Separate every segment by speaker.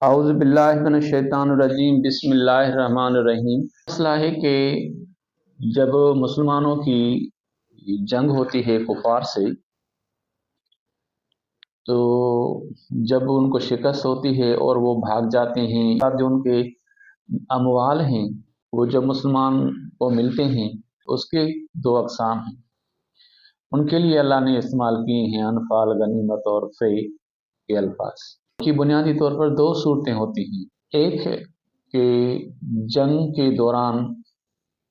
Speaker 1: اعوذ باللہ من الشیطان الرجیم بسم اللہ الرحمن الرحیم۔ مسئلہ ہے کہ جب مسلمانوں کی جنگ ہوتی ہے کفار سے، تو جب ان کو شکست ہوتی ہے اور وہ بھاگ جاتے ہیں، جو ان کے اموال ہیں وہ جب مسلمان کو ملتے ہیں، اس کے دو اقسام ہیں۔ ان کے لیے اللہ نے استعمال کیے ہیں انفال، غنیمت اور فے کے الفاظ کی بنیادی طور پر دو صورتیں ہوتی ہیں۔ ایک ہے کہ جنگ کے دوران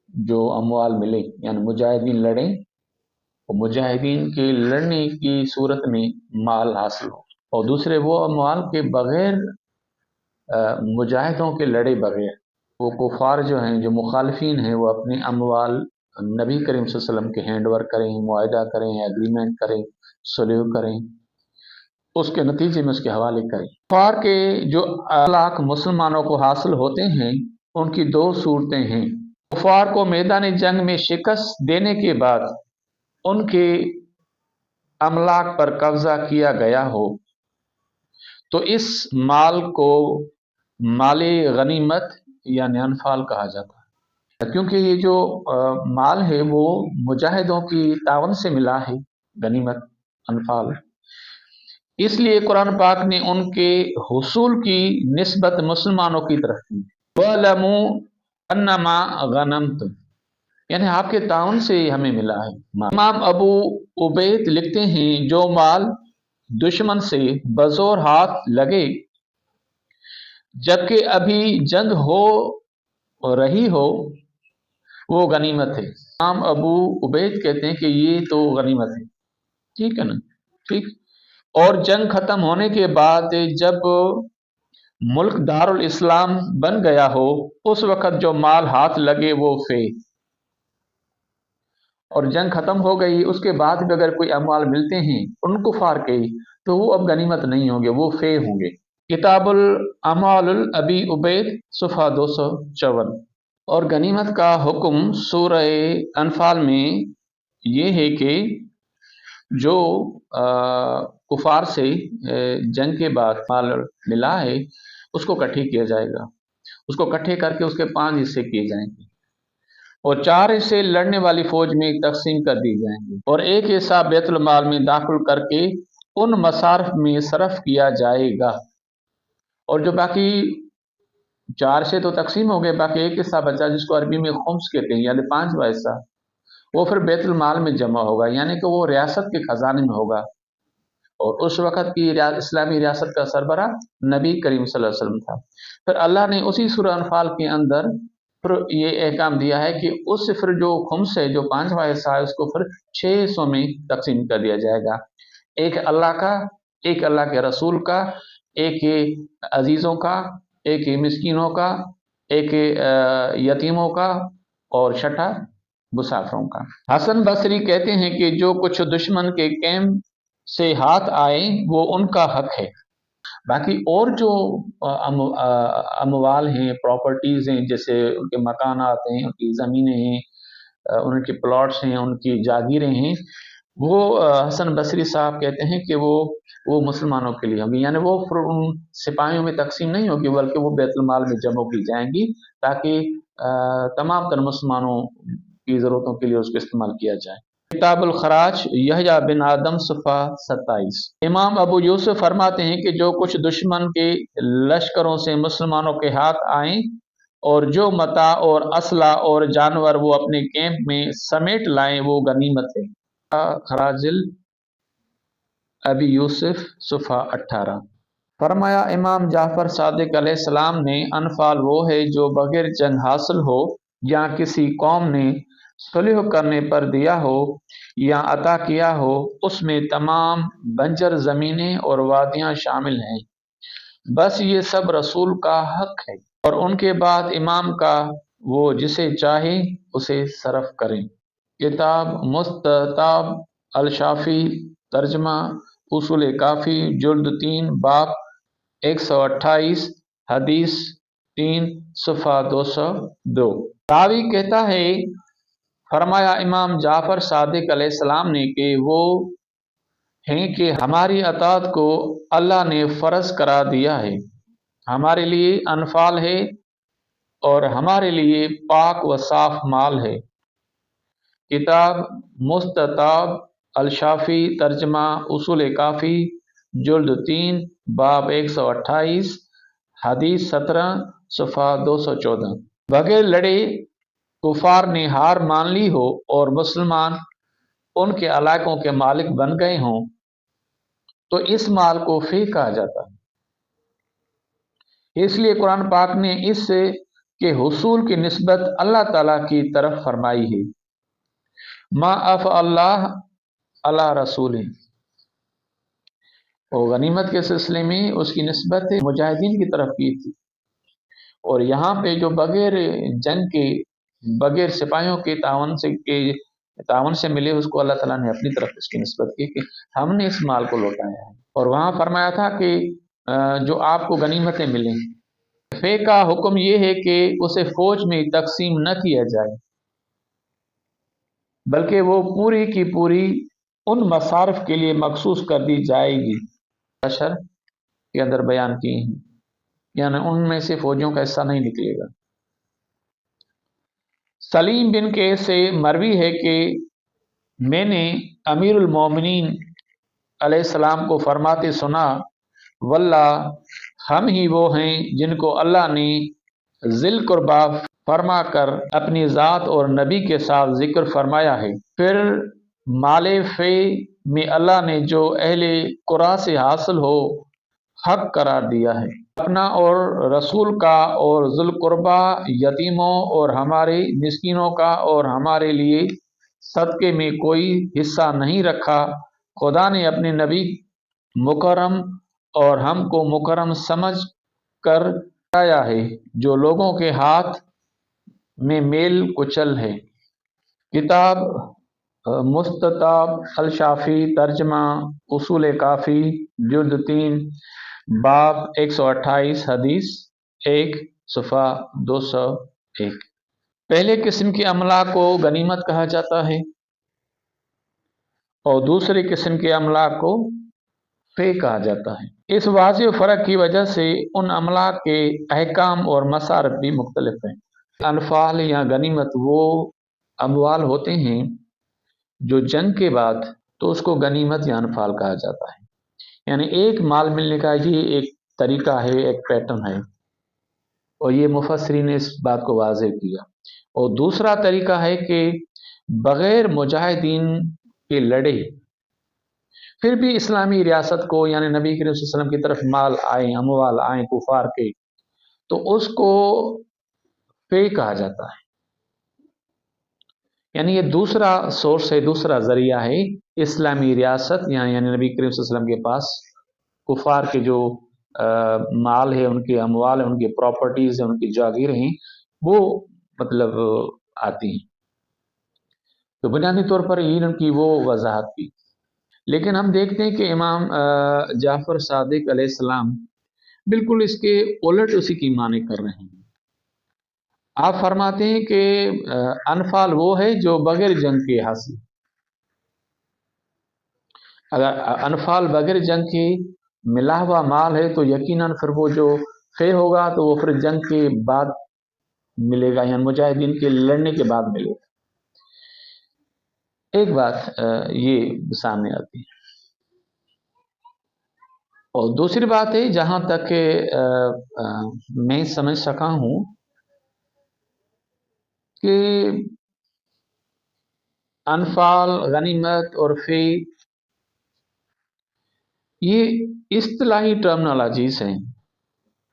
Speaker 1: جو اموال ملے، یعنی مجاہدین لڑیں، مجاہدین کے لڑنے کی صورت میں مال حاصل ہو، اور دوسرے وہ اموال کے بغیر مجاہدوں کے لڑے بغیر وہ کفار جو ہیں، جو مخالفین ہیں، وہ اپنے اموال نبی کریم صلی اللہ علیہ وسلم کے ہینڈ اوور کریں، معاہدہ کریں، ایگریمنٹ کریں، صلح کریں، اس کے نتیجے میں اس کے حوالے کریں۔ کفار کے جو اخلاق مسلمانوں کو حاصل ہوتے ہیں، ان کی دو صورتیں ہیں۔ کفار کو میدان جنگ میں شکست دینے کے بعد ان کے املاک پر قبضہ کیا گیا ہو تو اس مال کو مال غنیمت یعنی انفال کہا جاتا ہے، کیونکہ یہ جو مال ہے وہ مجاہدوں کی تعاون سے ملا ہے، غنیمت، انفال۔ اس لیے قرآن پاک نے ان کے حصول کی نسبت مسلمانوں کی طرف کی۔ وَاعْلَمُوا أَنَّمَا غَنَمْتُمْ، یعنی آپ کے تعاون سے ہمیں ملا ہے۔ امام ابو عبید لکھتے ہیں جو مال دشمن سے بزور ہاتھ لگے جبکہ ابھی جنگ ہو رہی ہو، وہ غنیمت ہے۔ امام ابو عبید کہتے ہیں کہ یہ تو غنیمت ہے، ٹھیک ہے نا، ٹھیک۔ اور جنگ ختم ہونے کے بعد جب ملک دارالاسلام بن گیا ہو، اس وقت جو مال ہاتھ لگے وہ فے، اور جنگ ختم ہو گئی اس کے بعد بھی اگر کوئی اموال ملتے ہیں ان کفار کے، تو وہ اب غنیمت نہیں ہوں گے، وہ فے ہوں گے۔ کتاب الاموال ابی عبید صفحہ 254۔ اور غنیمت کا حکم سورہ انفال میں یہ ہے کہ جو کفار سے جنگ کے بعد مال ملا ہے اس کو اکٹھے کیا جائے گا، اس کو اکٹھے کر کے اس کے 5 حصے کیے جائیں گے، اور 4 حصے لڑنے والی فوج میں تقسیم کر دی جائیں گے، اور 1 حصہ بیت المال میں داخل کر کے ان مصارف میں صرف کیا جائے گا، اور جو باقی 4 سے تو تقسیم ہو گئے، باقی 1 حصہ بچا جس کو عربی میں خمس کہتے ہیں، یعنی 5واں حصہ، وہ پھر بیت المال میں جمع ہوگا، یعنی کہ وہ ریاست کے خزانے میں ہوگا، اور اس وقت کی اسلامی ریاست کا سربراہ نبی کریم صلی اللہ علیہ وسلم تھا۔ پھر اللہ نے اسی سورہ انفال کے اندر پھر یہ احکام دیا ہے کہ اس سے پھر جو خمس ہے، جو 5واں حصہ ہے، اس کو پھر 6 حصوں میں تقسیم کر دیا جائے گا، ایک اللہ کا، ایک اللہ کے رسول کا، ایک عزیزوں کا، ایک مسکینوں کا، ایک یتیموں کا، اور 6 مسافروں کا۔ حسن بصری کہتے ہیں کہ جو کچھ دشمن کے کیمپ سے ہاتھ آئے وہ ان کا حق ہے، باقی اور جو اموال ہیں، پراپرٹیز ہیں، جیسے ان کے مکانات ہیں، ان کی زمینیں ہیں، ان کے پلاٹس ہیں، ان کی جاگیریں ہیں، وہ حسن بصری صاحب کہتے ہیں کہ وہ مسلمانوں کے لیے ہوں گی، یعنی وہ ان سپاہیوں میں تقسیم نہیں ہوگی بلکہ وہ بیت المال میں جمع کی جائیں گی، تاکہ تمام تر مسلمانوں کی ضرورتوں کے لیے اس کو استعمال کیا جائے۔ کتاب الخراج یحییٰ بن آدم صفحہ 27۔ امام ابو یوسف فرماتے ہیں کہ جو کچھ دشمن کے لشکروں سے مسلمانوں کے ہاتھ آئیں اور جو متاع اور اسلحہ اور جانور وہ اپنے کیمپ میں سمیٹ لائیں وہ غنیمت ہے۔ خراج ابی یوسف صفحہ 18۔ فرمایا امام جعفر صادق علیہ السلام نے انفال وہ ہے جو بغیر جنگ حاصل ہو یا کسی قوم نے صلح کرنے پر دیا ہو یا عطا کیا ہو، اس میں تمام بنجر زمینیں اور وادیاں شامل ہیں، بس یہ سب رسول کا حق ہے، اور ان کے بعد امام کا وہ جسے چاہے اسے صرف کریں۔ کتاب مستطاب الشافی، ترجمہ اصول کافی، جلد 3، باب 128، حدیث 3، صفحہ 202۔ راوی کہتا ہے فرمایا امام جعفر صادق علیہ السلام نے کہ وہ ہیں کہ ہماری اطاعت کو اللہ نے فرض قرار دیا ہے، ہمارے لیے انفال ہے اور ہمارے لیے پاک و صاف مال ہے۔ کتاب مستطاب الشافی ترجمہ اصول کافی جلد 3 باب 128 حدیث 17 صفحہ 214۔ بغیر لڑے کفار نے ہار مان لی ہو اور مسلمان ان کے علاقوں کے مالک بن گئے ہوں تو اس مال کو فی کہا جاتا ہے۔ اس لیے قرآن پاک نے اس کے حصول کی نسبت اللہ تعالیٰ کی طرف فرمائی ہے۔ ما اف اللہ اللہ رسول، اور غنیمت کے سلسلے میں اس کی نسبت مجاہدین کی طرف کی تھی، اور یہاں پہ جو بغیر جنگ کے بغیر سپاہیوں کے تعاون سے ملے اس کو اللہ تعالیٰ نے اپنی طرف اس کی نسبت کی کہ ہم نے اس مال کو لوٹایا ہے۔ اور وہاں فرمایا تھا کہ جو آپ کو غنیمتیں ملیں، فے کا حکم یہ ہے کہ اسے فوج میں تقسیم نہ کیا جائے بلکہ وہ پوری کی پوری ان مصارف کے لیے مخصوص کر دی جائے گی اشر کے اندر بیان کی ہیں، یعنی ان میں سے فوجیوں کا حصہ نہیں نکلے گا۔ سلیم بن کے سے مروی ہے کہ میں نے امیر المومنین علیہ السلام کو فرماتے سنا، واللہ ہم ہی وہ ہیں جن کو اللہ نے ذی القربیٰ فرما کر اپنی ذات اور نبی کے ساتھ ذکر فرمایا ہے۔ پھر مال فے میں اللہ نے جو اہل قرآ سے حاصل ہو حق قرار دیا ہے، اپنا اور رسول کا اور ذی القربیٰ یتیموں اور ہمارے مسکینوں کا اور ہمارے لیے صدقے میں کوئی حصہ نہیں رکھا۔ خدا نے اپنے نبی مکرم اور ہم کو مکرم سمجھ کر آیا ہے جو لوگوں کے ہاتھ میں میل کچل ہے۔ کتاب مستطاب الشافی ترجمہ اصول کافی جلد 3 باب 128 حدیث 1 صفحہ 201۔ پہلے قسم کے املاک کو غنیمت کہا جاتا ہے اور دوسری قسم کے املاک کو فے کہا جاتا ہے۔ اس واضح فرق کی وجہ سے ان املاک کے احکام اور مصارف بھی مختلف ہیں۔ انفال یا غنیمت وہ اموال ہوتے ہیں جو جنگ کے بعد تو اس کو غنیمت یا انفال کہا جاتا ہے، یعنی ایک مال ملنے کا یہ ایک طریقہ ہے، ایک پیٹرن ہے، اور یہ مفسرین نے اس بات کو واضح کیا۔ اور دوسرا طریقہ ہے کہ بغیر مجاہدین کے لڑے پھر بھی اسلامی ریاست کو، یعنی نبی کریم صلی اللہ علیہ وسلم کی طرف مال آئیں، اموال آئیں کفار کے، تو اس کو فے کہا جاتا ہے، یعنی یہ دوسرا سورس ہے، دوسرا ذریعہ ہے اسلامی ریاست، یعنی نبی کریم صلی اللہ علیہ وسلم کے پاس کفار کے جو مال ہے، ان کے اموال ہیں، ان کی پراپرٹیز ہیں، ان کی جاگیر ہیں، وہ مطلب آتی ہیں۔ تو بنیادی طور پر ان کی وہ وضاحت کی۔ لیکن ہم دیکھتے ہیں کہ امام جعفر صادق علیہ السلام بالکل اس کے الٹ اسی کی معنی کر رہے ہیں۔ آپ فرماتے ہیں کہ انفال وہ ہے جو بغیر جنگ کے حاصل، اگر انفال بغیر جنگ کے ملا ہوا مال ہے تو یقیناً پھر وہ جو فے ہوگا تو وہ پھر جنگ کے بعد ملے گا، یعنی مجاہدین کے لڑنے کے بعد ملے گا۔ ایک بات یہ سامنے آتی ہے، اور دوسری بات ہے جہاں تک میں سمجھ سکا ہوں کہ انفال، غنیمت اور فے یہ اصطلاحی ٹرمنالوجیز ہیں،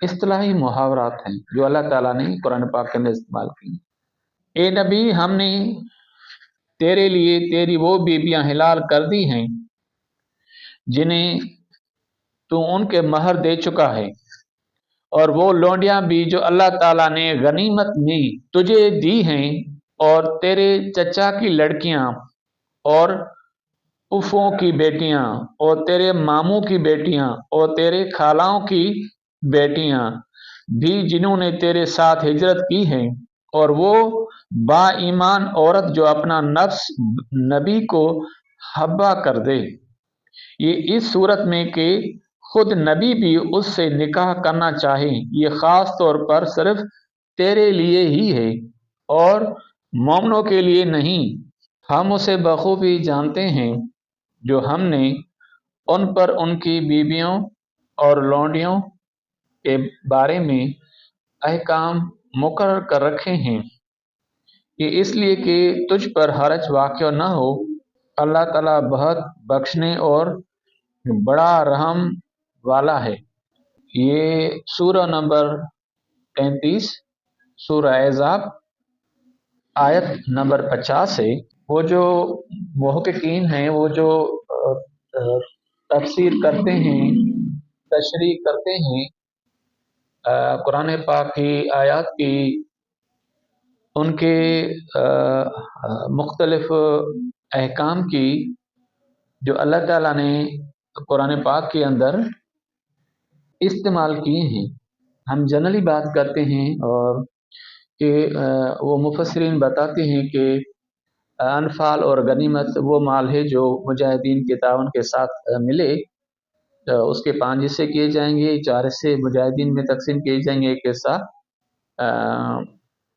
Speaker 1: اصطلاحی محاورات ہیں جو اللہ تعالیٰ نے قرآن پاک کے اندر استعمال کی۔ اے نبی، ہم نے تیرے لیے تیری وہ بیویاں حلال کر دی ہیں جنہیں تو ان کے مہر دے چکا ہے، اور وہ لونڈیاں بھی جو اللہ تعالیٰ نے غنیمت میں تجھے دی ہیں، اور تیرے چچا کی لڑکیاں اور پھوپھوں کی بیٹیاں اور تیرے ماموں کی بیٹیاں اور تیرے خالاؤں کی بیٹیاں بھی جنہوں نے تیرے ساتھ ہجرت کی ہے، اور وہ با ایمان عورت جو اپنا نفس نبی کو حبا کر دے، یہ اس صورت میں کہ خود نبی بھی اس سے نکاح کرنا چاہیں، یہ خاص طور پر صرف تیرے لیے ہی ہے اور مومنوں کے لیے نہیں۔ ہم اسے بخوبی جانتے ہیں جو ہم نے ان پر ان کی بیویوں اور لونڈیوں کے بارے میں احکام مقرر کر رکھے ہیں، یہ اس لیے کہ تجھ پر حرج واقع نہ ہو۔ اللہ تعالیٰ بہت بخشنے اور بڑا رحم والا ہے۔ یہ سورہ نمبر 33، سورہ احزاب، آیت نمبر 50 ہے۔ وہ جو محققین ہیں، وہ جو تفسیر کرتے ہیں، تشریح کرتے ہیں قرآن پاک کی آیات کی، ان کے مختلف احکام کی جو اللہ تعالیٰ نے قرآن پاک کے اندر استعمال کیے ہیں، ہم جنرلی بات کرتے ہیں اور کہ وہ مفسرین بتاتے ہیں کہ انفال اور غنیمت وہ مال ہے جو مجاہدین کے تعاون کے ساتھ ملے، اس کے 5 حصے کیے جائیں گے، 4 حصے مجاہدین میں تقسیم کیے جائیں گے، ایک حصہ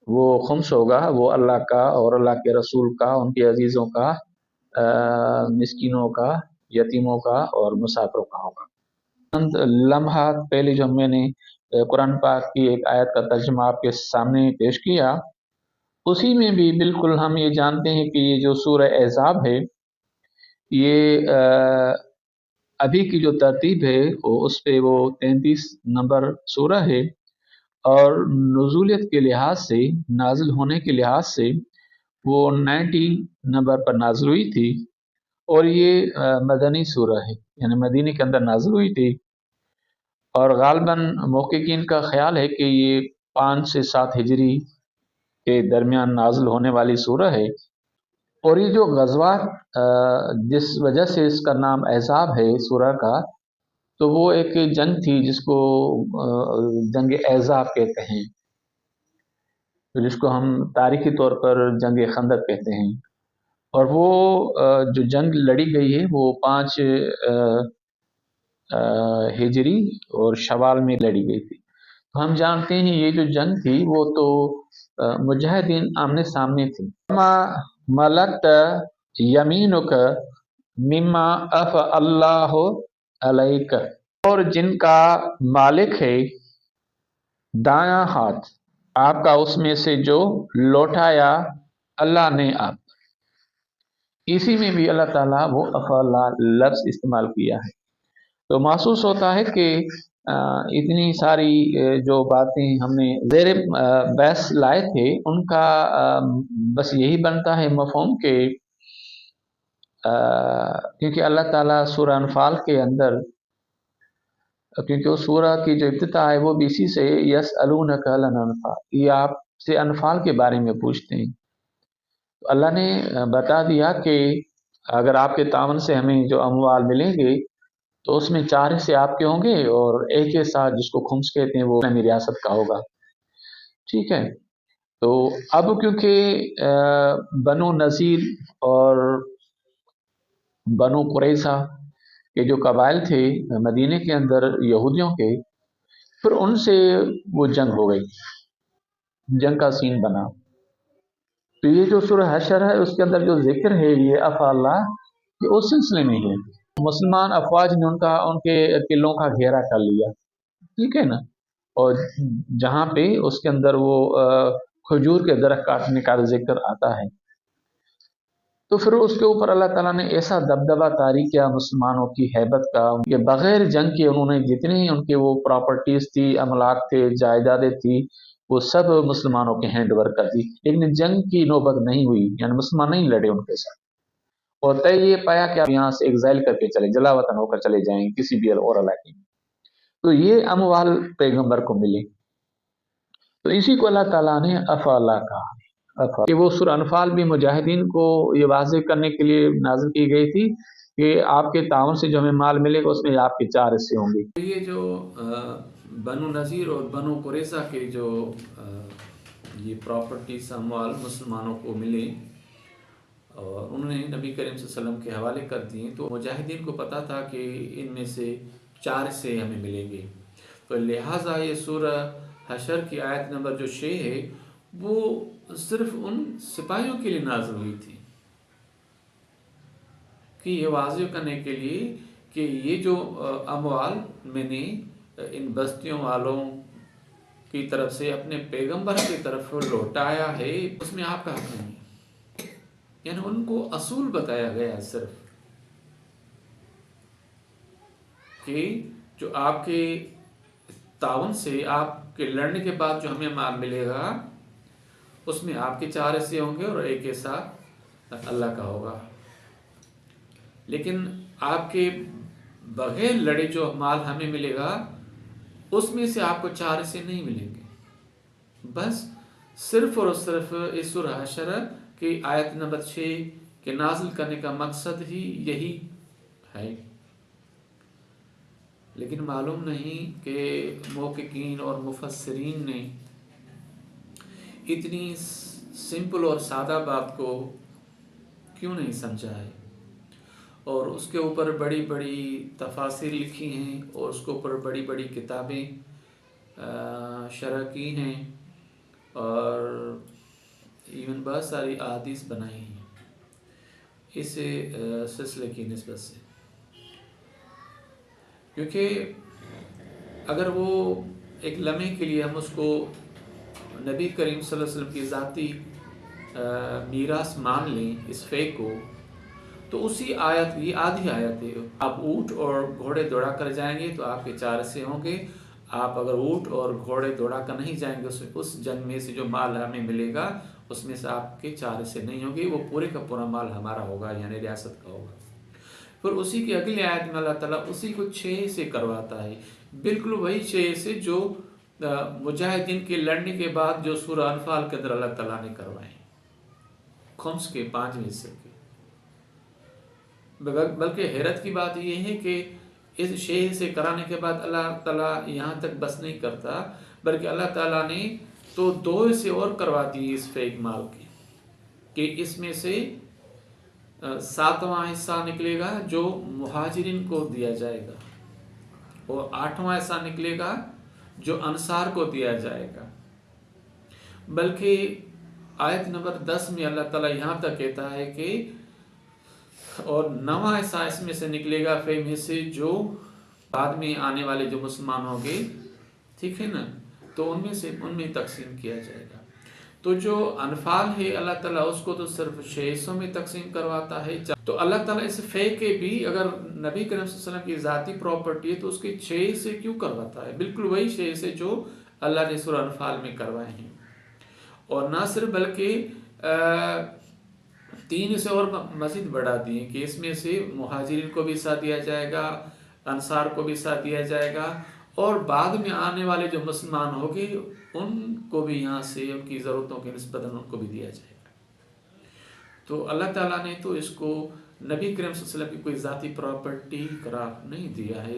Speaker 1: وہ خمس ہوگا، وہ اللہ کا اور اللہ کے رسول کا، ان کے عزیزوں کا، مسکینوں کا، یتیموں کا اور مسافروں کا ہوگا۔ چند لمحات پہلے جو میں نے قرآن پاک کی ایک آیت کا ترجمہ آپ کے سامنے پیش کیا، اسی میں بھی بالکل ہم یہ جانتے ہیں کہ یہ جو سورہ احزاب ہے، یہ ابھی کی جو ترتیب ہے اس پہ وہ 33 نمبر سورہ ہے، اور نزولیت کے لحاظ سے، نازل ہونے کے لحاظ سے وہ 90 نمبر پر نازل ہوئی تھی، اور یہ مدنی سورہ ہے، یعنی مدینے کے اندر نازل ہوئی تھی، اور غالباً محققین کا خیال ہے کہ یہ 5 سے 7 ہجری کے درمیان نازل ہونے والی سورہ ہے۔ اور یہ جو غزوات جس وجہ سے اس کا نام احزاب ہے سورہ کا، تو وہ ایک جنگ تھی جس کو جنگ احزاب کہتے ہیں، جس کو ہم تاریخی طور پر جنگ خندق کہتے ہیں، اور وہ جو جنگ لڑی گئی ہے وہ 5 ہجری اور شوال میں لڑی گئی تھی۔ تو ہم جانتے ہیں یہ جو جنگ تھی وہ تو مجاہدین آمنے سامنے تھی۔ ما ملکت یمینک مما اف اللہ علیک، اور جن کا مالک ہے دایاں ہاتھ آپ کا اس میں سے جو لوٹایا اللہ نے آپ۔ اسی میں بھی اللہ تعالیٰ وہ افعلہ لفظ استعمال کیا ہے، تو محسوس ہوتا ہے کہ اتنی ساری جو باتیں ہم نے زیر بحث لائے تھے، ان کا بس یہی بنتا ہے مفہوم کہ کیونکہ اللہ تعالیٰ سورہ انفال کے اندر، کیونکہ اس سورہ کی جو ابتدا ہے وہ بھی اسی سے یسألونک عن الانفال، یہ آپ سے انفال کے بارے میں پوچھتے ہیں، تو اللہ نے بتا دیا کہ اگر آپ کے تعاون سے ہمیں جو اموال ملیں گے تو اس میں 4 حصے آپ کے ہوں گے، اور ایک حصہ جس کو خمس کہتے ہیں وہ اسلامی ریاست کا ہوگا۔ ٹھیک ہے، تو اب کیونکہ بنو نذیر اور بنو قریظہ کے جو قبائل تھے مدینے کے اندر یہودیوں کے، پھر ان سے وہ جنگ ہو گئی، جنگ کا سین بنا۔ تو یہ جو سورہ حشر ہے اس کے اندر جو ذکر ہے یہ افعلہ، یہ اس سلسلے میں ہے، مسلمان افواج نے ان کے قلعوں کا گھیرا کر لیا، ٹھیک ہے نا، اور جہاں پہ اس کے اندر وہ کھجور کے درخت کاٹنے کا ذکر آتا ہے، تو پھر اس کے اوپر اللہ تعالیٰ نے ایسا دبدبہ طاری کیا مسلمانوں کی ہیبت کا کہ بغیر جنگ کے انہوں نے جتنی ان کے وہ پراپرٹیز تھی، املاک تھے، جائیدادیں تھی، وہ سب مسلمانوں کے ہینڈ اوور کر دی، لیکن جنگ کی نوبت نہیں ہوئی، یعنی مسلمان نہیں لڑے ان کے ساتھ، اور طے یہ پایا کہ آپ یہاں سے ایگزائل کر کے چلے، جلا وطن ہو کر چلے جائیں کسی بھی اور علاقے میں، تو یہ اموال پیغمبر کو ملے، تو اسی کو اللہ تعالیٰ نے افعلہ کہا کہ وہ سورہ انفال بھی مجاہدین کو یہ واضح کرنے کے لیے نازل کی گئی تھی کہ آپ کے تعاون سے جو ہمیں مال ملے گا اس میں آپ کے 4 حصے ہوں گے۔ یہ جو بنو نذیر اور بنو قریظہ کے جو یہ پراپرٹیز اموال مسلمانوں کو ملے اور انہوں نے نبی کریم صلی اللہ علیہ وسلم کے حوالے کر دیے، تو مجاہدین کو پتہ تھا کہ ان میں سے 4 حصے ہمیں ملیں گے۔ تو لہٰذا یہ سورہ حشر کی آیت نمبر جو 6 ہے وہ صرف ان سپاہیوں کے لیے نازل ہوئی تھی کہ یہ واضح کرنے کے لیے کہ یہ جو اموال میں نے ان بستیوں والوں کی طرف سے اپنے پیغمبر کی طرف لوٹایا ہے اس میں آپ کا حق نہیں ہے، یعنی ان کو اصول بتایا گیا صرف کہ جو آپ کے تعاون سے آپ کے لڑنے کے بعد جو ہمیں مال ملے گا اس میں آپ کے 4 حصے ہوں گے اور 1 حصہ اللہ کا ہوگا، لیکن آپ کے بغیر لڑے جو مال ہمیں ملے گا اس میں سے آپ کو 4 حصے نہیں ملیں گے۔ بس صرف اور صرف اس سورہ حشر کی آیت نمبر 6 کے نازل کرنے کا مقصد ہی یہی ہے، لیکن معلوم نہیں کہ محققین اور مفسرین نے اتنی سمپل اور سادہ بات کو کیوں نہیں سمجھا ہے، اور اس کے اوپر بڑی بڑی تفاسیر لکھی ہیں اور اس کے اوپر بڑی بڑی کتابیں شرح کی ہیں اور ایون بہت ساری احادیث بنائی ہیں اس سلسلے کی نسبت سے، کیونکہ اگر وہ ایک لمحے کے لیے ہم اس کو نبی کریم صلی اللہ علیہ وسلم کی ذاتی میراث مان لیں اس فیک کو، تو اسی آیت یہ آدھی آیت ہے، آپ اونٹ اور گھوڑے دوڑا کر جائیں گے تو آپ کے 4 حصے ہوں گے، آپ اگر اونٹ اور گھوڑے دوڑا کر نہیں جائیں گے اس جنگ میں سے جو مال ہمیں ملے گا اس میں سے آپ کے 4 حصے نہیں ہوں گے، وہ پورے کا پورا مال ہمارا ہوگا، یعنی ریاست کا ہوگا۔ پھر اسی کی اگلی آیت میں اللہ تعالیٰ اسی کو 6 حصے کرواتا ہے، بالکل وہی 6 حصے جو مجاہدین کے لڑنے کے بعد جو سورہ انفال کے اندر اللہ تعالیٰ نے کروائے ہیں، خمس کے 5ویں حصے کے۔ بلکہ حیرت کی بات یہ ہے کہ اس 6 حصے کرانے کے بعد اللہ تعالیٰ یہاں تک بس نہیں کرتا، بلکہ اللہ تعالیٰ نے تو 2 حصے اور کروا دیے اس فیک مال کے، کہ اس میں سے 7واں حصہ نکلے گا جو مہاجرین کو دیا جائے گا اور 8واں حصہ نکلے گا جو انصار کو دیا جائے گا۔ بلکہ آیت نمبر 10 میں اللہ تعالیٰ یہاں تک کہتا ہے کہ اور 9واں حصہ اس میں سے نکلے گا فیم حصے جو بعد میں آنے والے جو مسلمان ہوں گے، ٹھیک ہے نا، تو ان میں تقسیم کیا جائے گا۔ تو جو انفال ہے اللہ تعالیٰ اس کو تو صرف 6 حصوں میں تقسیم کرواتا ہے، تو اللہ تعالیٰ اس فے کے بھی اگر نبی کریم صلی اللہ علیہ وسلم کی ذاتی پراپرٹی ہے تو اس کے 6 حصے کیوں کرواتا ہے؟ بالکل وہی 6 حصے جو اللہ نے سورہ انفال میں کروائے ہیں، اور نہ صرف بلکہ 3 حصے اور مزید بڑھا دیے کہ اس میں سے مہاجرین کو بھی حصہ دیا جائے گا، انصار کو بھی حصہ دیا جائے گا، اور بعد میں آنے والے جو مسلمان ہوں گے ان کو بھی یہاں سے ان کی ضرورتوں کے نسبت ان کو بھی دیا جائے گا۔ تو اللہ تعالیٰ نے تو اس کو نبی کریم صلی اللہ علیہ وسلم کی کوئی ذاتی پراپرٹی قرار نہیں دیا ہے۔